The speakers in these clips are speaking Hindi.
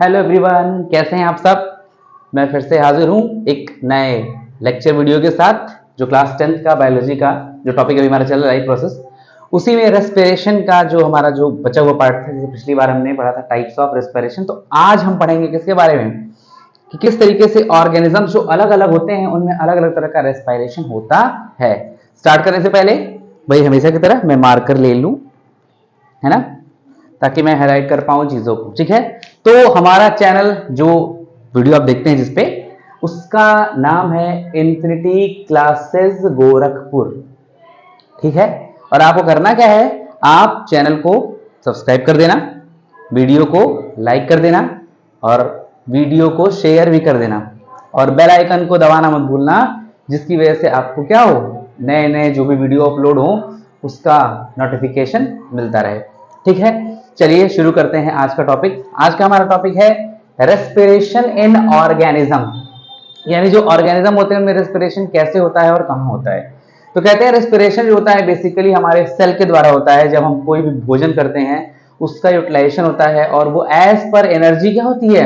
हेलो एवरीवन, कैसे हैं आप सब। मैं फिर से हाजिर हूं एक नए लेक्चर वीडियो के साथ, जो क्लास 10th का बायोलॉजी का जो टॉपिक अभी हमारा चल रहा है प्रोसेस, उसी में रेस्पिरेशन का जो हमारा जो बचा हुआ पार्ट था। जैसे पिछली बार हमने पढ़ा था टाइप्स ऑफ रेस्पिरेशन, तो आज हम पढ़ेंगे किसके बारे में कि किस तरीके से ऑर्गेनिज्म जो अलग अलग होते हैं उनमें अलग अलग तरह का रेस्पिरेशन होता है। स्टार्ट करने से पहले भाई हमेशा की तरह मैं मार्कर ले लूं, है ना, ताकि मैं हाईलाइट कर पाऊं चीजों को। ठीक है, तो हमारा चैनल जो वीडियो आप देखते हैं जिसपे, उसका नाम है इन्फिनिटी क्लासेस गोरखपुर। ठीक है, और आपको करना क्या है, आप चैनल को सब्सक्राइब कर देना, वीडियो को लाइक कर देना और वीडियो को शेयर भी कर देना, और बेल आइकन को दबाना मत भूलना, जिसकी वजह से आपको क्या हो, नए नए जो भी वीडियो अपलोड हो उसका नोटिफिकेशन मिलता रहे। ठीक है, चलिए शुरू करते हैं आज का टॉपिक। आज का हमारा टॉपिक है रेस्पिरेशन इन ऑर्गेनिज्म, यानी जो ऑर्गेनिज्म होते हैं उनमें रेस्पिरेशन कैसे होता है और कहाँ होता है। तो कहते हैं रेस्पिरेशन जो होता है बेसिकली हमारे सेल के द्वारा होता है। जब हम कोई भी भोजन करते हैं उसका यूटिलाइजेशन होता है, और वो एज पर एनर्जी क्या होती है,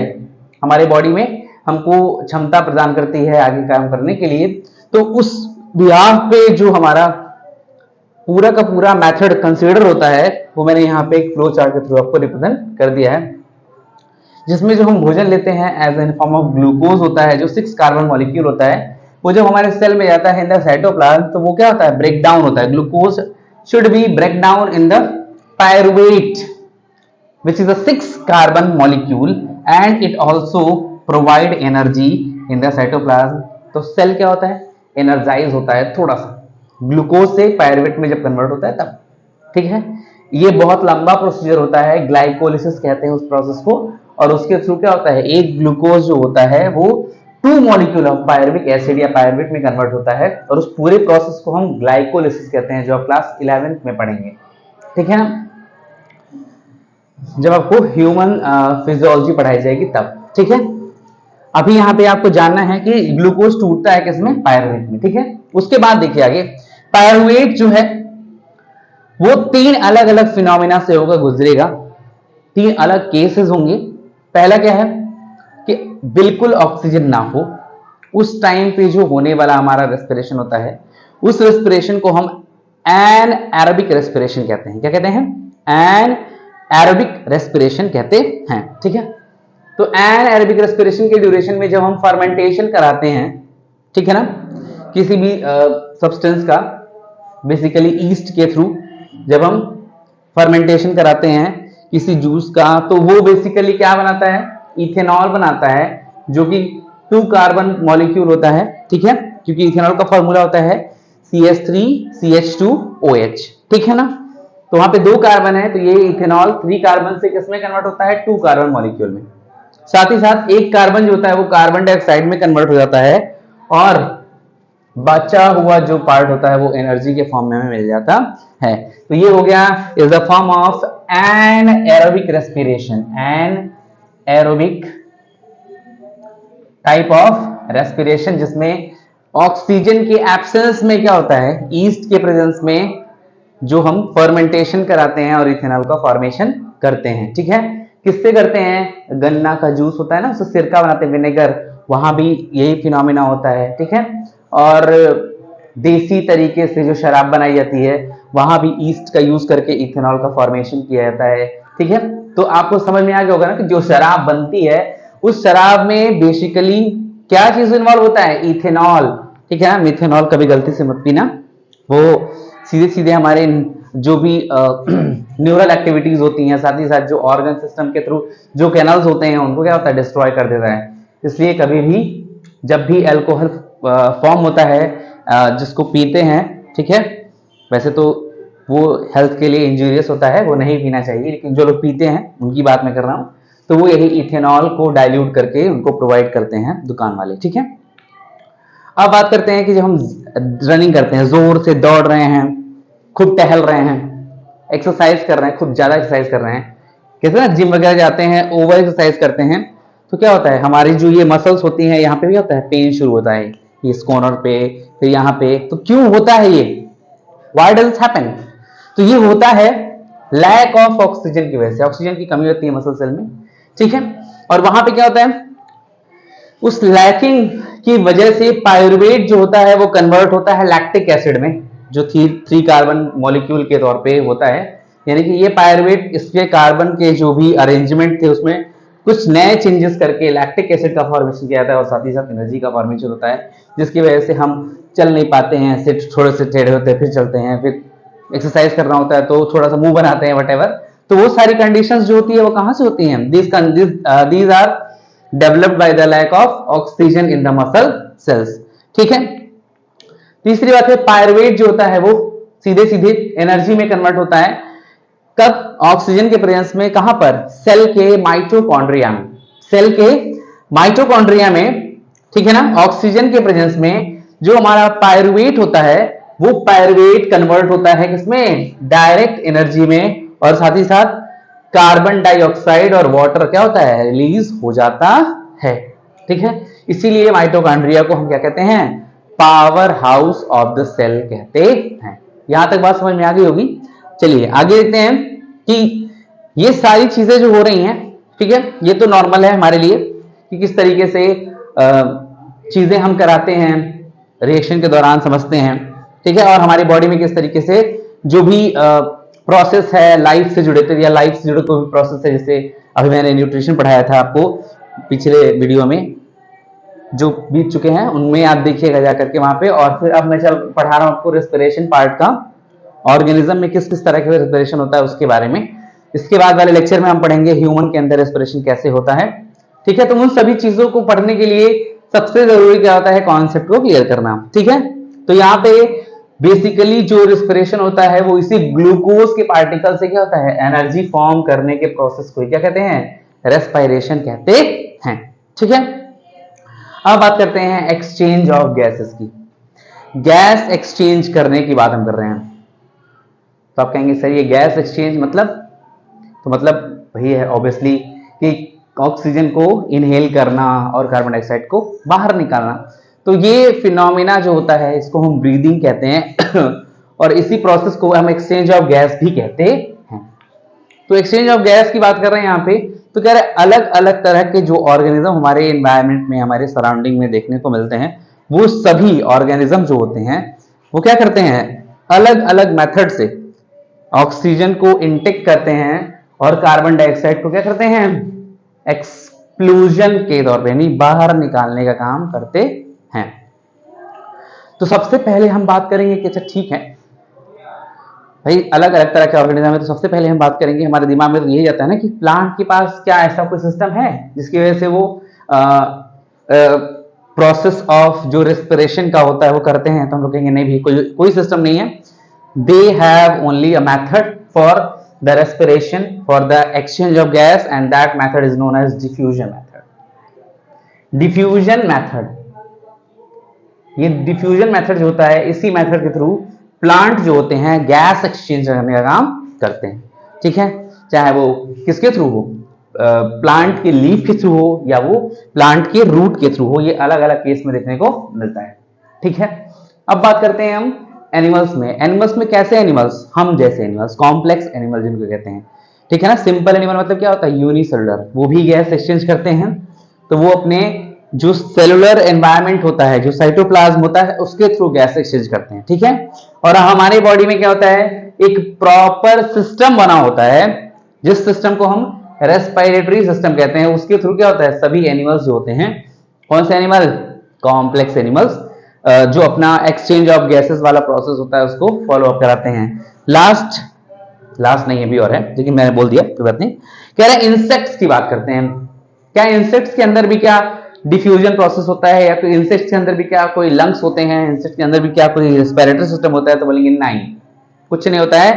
हमारे बॉडी में हमको क्षमता प्रदान करती है आगे काम करने के लिए। तो उस बिहाफ पे जो हमारा पूरा का पूरा मेथड कंसीडर होता है, वो मैंने यहाँ पे एक फ्लो चार्ट के थ्रू आपको रिप्रेजेंट कर दिया है, जिसमें जो हम भोजन लेते हैं as an form of glucose होता है, जो 6 कार्बन मॉलिक्यूल होता है, वो जब हमारे सेल में जाता है इन द साइटोप्लाज्म, तो वो क्या होता है, ब्रेक डाउन होता है। Glucose should be break down in the pyruvate which is a 6 carbon molecule and it also provide energy in the cytoplasm। तो सेल क्या होता है, एनर्जाइज होता है थोड़ा सा, ग्लूकोज से पायरुवेट में जब कन्वर्ट होता है तब। ठीक है, ये बहुत लंबा प्रोसीजर होता है, ग्लाइकोलिसिस कहते हैं उस प्रोसेस को, और उसके थ्रू क्या होता है, एक ग्लूकोज जो होता है वो 2 मॉलिक्यूल ऑफ पायरुविक एसिड या पायरुवेट में कन्वर्ट होता है, और उस पूरे प्रोसेस को हम ग्लाइकोलिसिस कहते हैं, जो आप क्लास 11th में पढ़ेंगे। ठीक है ना, जब आपको ह्यूमन फिजियोलॉजी पढ़ाई जाएगी तब। ठीक है, अभी यहाँ पे आपको जानना है कि ग्लूकोज टूटता है किसमें, पायरुवेट में। ठीक है, उसके बाद देखिए आगे, पायरुवेट जो है वो 3 अलग अलग फिनोमिना से होकर गुजरेगा, 3 अलग केसेस होंगे। पहला क्या है कि बिल्कुल ऑक्सीजन ना हो, उस टाइम पे जो होने वाला हमारा रेस्पिरेशन होता है, उस रेस्पिरेशन को हम एन एरोबिक रेस्पिरेशन कहते हैं। क्या कहते हैं, एन एरोबिक रेस्पिरेशन कहते हैं। ठीक है, तो एन एरोबिक रेस्पिरेशन के ड्यूरेशन में जब हम फर्मेंटेशन कराते हैं, ठीक है ना, किसी भी सब्सटेंस का, बेसिकली ईस्ट के थ्रू जब हम फर्मेंटेशन कराते हैं किसी जूस का, तो वो बेसिकली क्या बनाता है, इथेनॉल बनाता है, जो कि 2 कार्बन मॉलिक्यूल होता है। ठीक है, क्योंकि इथेनॉल का फॉर्मूला होता है CH3CH2OH। ठीक है ना, तो वहां पे 2 कार्बन है, तो ये इथेनॉल 3 कार्बन से किसमें कन्वर्ट होता है, 2 कार्बन मॉलिक्यूल में। साथ ही साथ 1 कार्बन जो होता है वो कार्बन डाइऑक्साइड में कन्वर्ट हो जाता है, और बचा हुआ जो पार्ट होता है वो एनर्जी के फॉर्म में हमें मिल जाता है। तो ये हो गया is the form of anaerobic respiration, anaerobic type of respiration, जिसमें ऑक्सीजन के एब्सेंस में क्या होता है, ईस्ट के प्रेजेंस में जो हम फर्मेंटेशन कराते हैं और इथेनॉल का फॉर्मेशन करते हैं। ठीक है, किससे करते हैं, गन्ना का जूस होता है ना, उससे सिरका बनाते हैं, विनेगर, वहां भी यही फिनोमिना होता है। ठीक है, और देसी तरीके से जो शराब बनाई जाती है वहां भी ईस्ट का यूज करके इथेनॉल का फॉर्मेशन किया जाता है। ठीक है, तो आपको समझ में आ गया होगा ना कि जो शराब बनती है उस शराब में बेसिकली क्या चीज इन्वॉल्व होता है, इथेनॉल। ठीक है ना, मिथेनॉल कभी गलती से मत पीना, वो सीधे सीधे हमारे जो भी न्यूरल एक्टिविटीज होती हैं, साथ ही साथ जो ऑर्गन सिस्टम के थ्रू जो कैनल्स होते हैं उनको क्या होता है, डिस्ट्रॉय कर देता है। इसलिए कभी भी जब भी अल्कोहल फॉर्म होता है जिसको पीते हैं, ठीक है, वैसे तो वो हेल्थ के लिए इंजूरियस होता है, वो नहीं पीना चाहिए, लेकिन जो लोग पीते हैं उनकी बात मैं कर रहा हूं, तो वो यही इथेनॉल को डाइल्यूट करके उनको प्रोवाइड करते हैं दुकान वाले। ठीक है, अब बात करते हैं कि जब हम रनिंग करते हैं, जोर से दौड़ रहे हैं, खूब टहल रहे हैं, एक्सरसाइज कर रहे हैं, खूब ज्यादा एक्सरसाइज कर रहे हैं, कैसे ना जिम वगैरह जाते हैं, ओवर एक्सरसाइज करते हैं, तो क्या होता है, हमारी जो ये मसल्स होती हैं यहाँ पे भी होता है, पेन शुरू होता है, ये स्कॉनर पे, फिर यहाँ पे। तो क्यों होता है ये, व्हाई डज इट हैपन, तो ये होता है लैक ऑफ ऑक्सीजन की वजह से, ऑक्सीजन की कमी होती है मसल सेल में। ठीक है, और वहां पे क्या होता है, उस लैकिंग की वजह से पायरुवेट जो होता है वो कन्वर्ट होता है लैक्टिक एसिड में, जो 3 कार्बन मॉलिक्यूल के तौर पे होता है। यानी कि ये पायरुवेट इसके कार्बन के जो भी अरेंजमेंट थे उसमें कुछ नए चेंजेस करके लैक्टिक एसिड का फॉर्मेशन किया जाता है और साथ ही साथ एनर्जी का फॉर्मेशन होता है, जिसकी वजह से हम चल नहीं पाते हैं, सिर्फ थोड़े से टेढ़े होते हैं, फिर चलते हैं, फिर एक्सरसाइज करना होता है तो थोड़ा सा मुंह बनाते हैं, वट। तो वो सारी कंडीशंस जो होती है वो कहां से होती हैं? These are developed by the lack of oxygen in the muscle cells. ठीक है। तीसरी बात है, पायरुवेट जो होता है वो सीधे सीधे एनर्जी में कन्वर्ट होता है कब? ऑक्सीजन के प्रेजेंस में। कहां पर? सेल के माइटोकॉन्ड्रिया में। सेल के माइटोकॉन्ड्रिया में, ठीक है ना, ऑक्सीजन के प्रेजेंस में जो हमारा पायरुवेट होता है वो पायरुवेट कन्वर्ट होता है किसमें? डायरेक्ट एनर्जी में, और साथ ही साथ कार्बन डाइऑक्साइड और वाटर क्या होता है? रिलीज हो जाता है। ठीक है। इसीलिए माइटोकॉन्ड्रिया को हम क्या कहते हैं? Powerhouse of the cell कहते हैं। यहां तक बात समझ में आ गई होगी। चलिए आगे देखते हैं कि ये सारी चीजें जो हो रही हैं, ठीक है, ये तो नॉर्मल है हमारे लिए कि किस तरीके से चीजें हम कराते हैं, रिएक्शन के दौरान समझते हैं, ठीक है, और हमारी बॉडी में किस तरीके से जो भी प्रोसेस है लाइफ से जुड़े थे या लाइफ से जुड़े कोई भी प्रोसेस है, जैसे अभी मैंने न्यूट्रिशन पढ़ाया था आपको पिछले वीडियो में जो बीत चुके हैं, उनमें आप देखिएगा जाकर के वहां पे। और फिर अब मैं चल पढ़ा रहा हूं आपको रेस्पिरेशन पार्ट का, ऑर्गेनिज्म में किस किस तरह का रेस्पिरेशन होता है उसके बारे में। इसके बाद वाले लेक्चर में हम पढ़ेंगे ह्यूमन के अंदर रेस्पिरेशन कैसे होता है। ठीक है। तो उन सभी चीजों को पढ़ने के लिए सबसे जरूरी क्या होता है? कॉन्सेप्ट को क्लियर करना। ठीक है। तो यहाँ पे बेसिकली जो रेस्पिरेशन होता है वो इसी ग्लूकोज के पार्टिकल से क्या होता है? एनर्जी फॉर्म करने के प्रोसेस को क्या कहते हैं? रेस्पिरेशन कहते हैं। ठीक है। अब बात करते हैं एक्सचेंज ऑफ गैसेस की। गैस एक्सचेंज करने की बात हम कर रहे हैं। तो आप कहेंगे सर ये गैस एक्सचेंज मतलब? तो मतलब वही है ऑब्वियसली कि ऑक्सीजन को इनहेल करना और कार्बन डाइऑक्साइड को बाहर निकालना। तो ये फिनोमिना जो होता है इसको हम ब्रीदिंग कहते हैं और इसी प्रोसेस को हम एक्सचेंज ऑफ गैस भी कहते हैं। तो एक्सचेंज ऑफ गैस की बात कर रहे हैं यहाँ पे। तो कह रहे अलग अलग तरह के जो ऑर्गेनिज्म हमारे एनवायरनमेंट में, हमारे सराउंडिंग में देखने को मिलते हैं, वो सभी ऑर्गेनिज्म जो होते हैं वो क्या करते हैं? अलग अलग मेथड से ऑक्सीजन को इनटेक करते हैं और कार्बन डाइऑक्साइड को क्या करते हैं? एक्सक्लूजन के तौर पे यानी बाहर निकालने का काम करते हैं। तो सबसे पहले हम बात करेंगे कि अच्छा ठीक है भाई अलग अलग तरह के ऑर्गेनिज्म है, तो सबसे पहले हम बात करेंगे, हमारे दिमाग में तो यही आता है ना कि प्लांट के पास क्या ऐसा कोई सिस्टम है जिसकी वजह से वो प्रोसेस ऑफ जो रेस्पिरेशन का होता है वो करते हैं? तो हम लोग कहेंगे नहीं भी कोई सिस्टम नहीं है। They have only a method for the respiration for the exchange of gas and that method is known as diffusion method. Diffusion method, ये डिफ्यूजन मेथड जो होता है, इसी मेथड के थ्रू प्लांट जो होते हैं गैस एक्सचेंज करने का काम करते हैं। ठीक है। चाहे वो किसके थ्रू हो, प्लांट के लीफ के थ्रू हो या वो प्लांट के रूट के थ्रू हो, ये अलग अलग केस में देखने को मिलता है। ठीक है। अब बात करते हैं हम एनिमल्स में। एनिमल्स में कैसे एनिमल्स? हम जैसे एनिमल्स, कॉम्प्लेक्स एनिमल जिनको कहते हैं। ठीक है ना। सिंपल एनिमल मतलब क्या होता है? यूनिसेलुलर, वो भी गैस एक्सचेंज करते हैं। तो वो अपने जो सेलुलर एनवायरनमेंट होता है, जो साइटोप्लाज्म होता है, उसके थ्रू गैस एक्सचेंज करते हैं। ठीक है। और हमारे बॉडी में क्या होता है? एक प्रॉपर सिस्टम बना होता है जिस सिस्टम को हम रेस्पिरेटरी सिस्टम कहते हैं। उसके थ्रू क्या होता है? सभी एनिमल्स जो होते हैं, कौन से एनिमल? कॉम्प्लेक्स एनिमल्स, जो अपना एक्सचेंज ऑफ गैसेस वाला प्रोसेस होता है उसको फॉलो अप कराते हैं। लास्ट नहीं अभी और है, लेकिन मैंने बोल दिया कोई बात नहीं। कह रहे हैं इंसेक्ट्स की बात करते हैं। क्या इंसेक्ट्स के अंदर भी क्या डिफ्यूजन प्रोसेस होता है? या कोई इंसेक्ट्स के अंदर भी क्या कोई लंग्स होते हैं? इंसेक्ट्स के अंदर भी क्या कोई रेस्पिरेटरी सिस्टम होता है? तो बोलेंगे नहीं, कुछ नहीं होता है।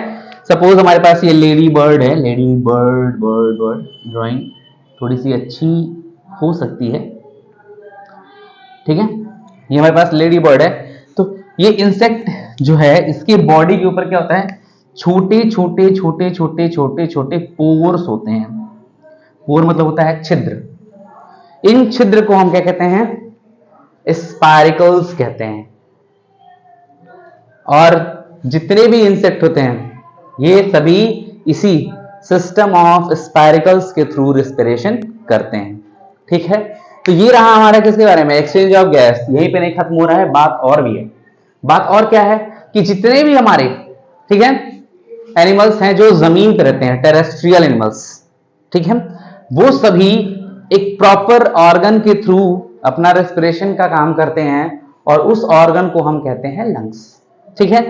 सपोज हमारे पास ये लेडी बर्ड है, लेडी बर्ड ड्राइंग थोड़ी सी अच्छी हो सकती है। ठीक है। ये हमारे पास लेडी बर्ड है। तो ये इंसेक्ट जो है इसके बॉडी के ऊपर क्या होता है? छोटे छोटे छोटे छोटे छोटे छोटे पोर्स होते हैं। पोर मतलब होता है छिद्र। इन छिद्र को हम क्या कहते हैं? स्पाइरकल्स कहते हैं। और जितने भी इंसेक्ट होते हैं ये सभी इसी सिस्टम ऑफ स्पाइरिकल्स के थ्रू रेस्पिरेशन करते हैं। ठीक है, तो ये रहा हमारा किसके बारे में, एक्सचेंज ऑफ गैस। यहीं पे नहीं खत्म हो रहा है, बात और भी है। बात और क्या है कि जितने भी हमारे, ठीक है, एनिमल्स हैं जो जमीन पे रहते हैं, टेरेस्ट्रियल एनिमल्स, ठीक है, वो सभी एक प्रॉपर ऑर्गन के थ्रू अपना रेस्पिरेशन का काम करते हैं और उस ऑर्गन को हम कहते हैं लंग्स। ठीक है,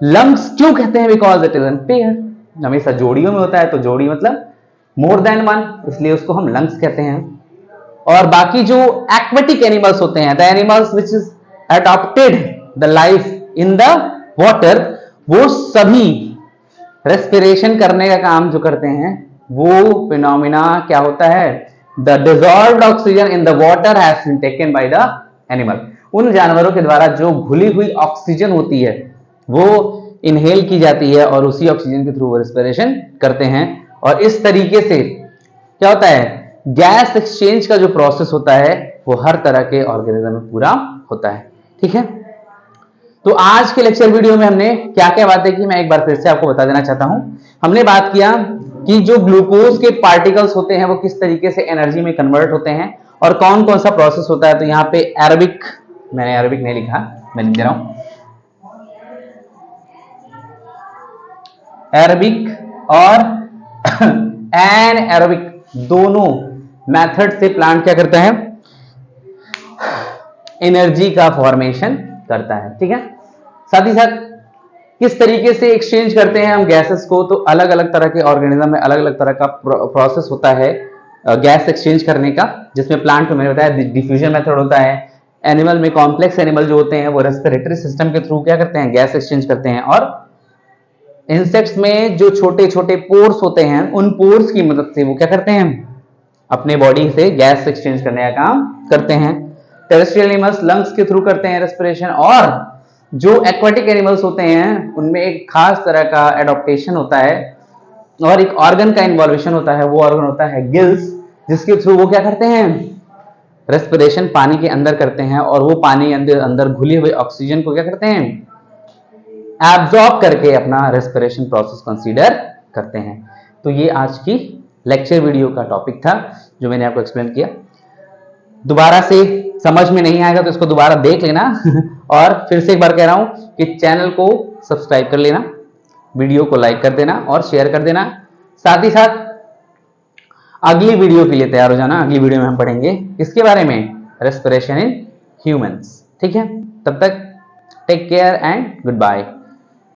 लंग्स क्यों कहते हैं, because it is an pair, हमेशा जोड़ियों में होता है, तो जोड़ी मतलब मोर देन वन, इसलिए उसको हम लंग्स कहते हैं। और बाकी जो एक्वेटिक एनिमल्स होते हैं, the animals which is adopted the life in the water, वो सभी रेस्पिरेशन करने का काम जो करते हैं, वो फिनोमिना क्या होता है, the dissolved oxygen in the water has been taken by the animal. उन जानवरों के द्वारा जो घुली हुई ऑक्सीजन होती है वो इनहेल की जाती है और उसी ऑक्सीजन के थ्रू वो रेस्पिरेशन करते हैं। और इस तरीके से क्या होता है, गैस एक्सचेंज का जो प्रोसेस होता है वो हर तरह के ऑर्गेनिज्म में पूरा होता है। ठीक है, तो आज के लेक्चर वीडियो में हमने क्या क्या बातें की, मैं एक बार फिर से आपको बता देना चाहता हूं। हमने बात किया कि जो ग्लूकोज के पार्टिकल्स होते हैं वो किस तरीके से एनर्जी में कन्वर्ट होते हैं और कौन कौन सा प्रोसेस होता है। तो यहाँ पे एरोबिक, मैंने एरोबिक नहीं लिखा, मैं लिख दे रहा हूं, एरोबिक और एनएरोबिक दोनों मेथड से प्लांट क्या करता है, एनर्जी का फॉर्मेशन करता है। ठीक है, साथ ही साथ किस तरीके से एक्सचेंज करते हैं हम गैसेस को, तो अलग अलग तरह के ऑर्गेनिज्म में अलग अलग तरह का प्रोसेस होता है गैस एक्सचेंज करने का, जिसमें प्लांट में होता है डिफ्यूजन मेथड होता है, एनिमल में कॉम्प्लेक्स एनिमल जो होते हैं वो रेस्पिरेटरी सिस्टम के थ्रू क्या करते हैं, गैस एक्सचेंज करते हैं, और इंसेक्ट्स में जो छोटे छोटे पोर्स होते हैं उन पोर्स की मदद से वो क्या करते हैं, अपने बॉडी से गैस एक्सचेंज करने का काम करते हैं। टेरेस्ट्रियल एनिमल्स लंग्स के थ्रू करते हैं रेस्पिरेशन, और जो एक्वाटिक एनिमल्स होते हैं उनमें एक खास तरह का एडॉप्टेशन होता है और एक ऑर्गन का इन्वॉल्वेशन होता है, वो ऑर्गन होता है गिल्स, जिसके थ्रू वो क्या करते हैं, रेस्पिरेशन पानी के अंदर करते हैं और वो पानी अंदर घुली हुई ऑक्सीजन को क्या करते हैं, एब्जॉर्ब करके अपना रेस्पिरेशन प्रोसेस कंसीडर करते हैं। तो ये आज की लेक्चर वीडियो का टॉपिक था जो मैंने आपको एक्सप्लेन किया। दोबारा से समझ में नहीं आएगा तो इसको दोबारा देख लेना और फिर से एक बार कह रहा हूं कि चैनल को सब्सक्राइब कर लेना, वीडियो को लाइक कर देना और शेयर कर देना। साथ ही साथ अगली वीडियो के लिए तैयार हो जाना। अगली वीडियो में हम पढ़ेंगे किसके बारे में, रेस्पिरेशन इन ह्यूमंस। ठीक है, तब तक take care and good bye.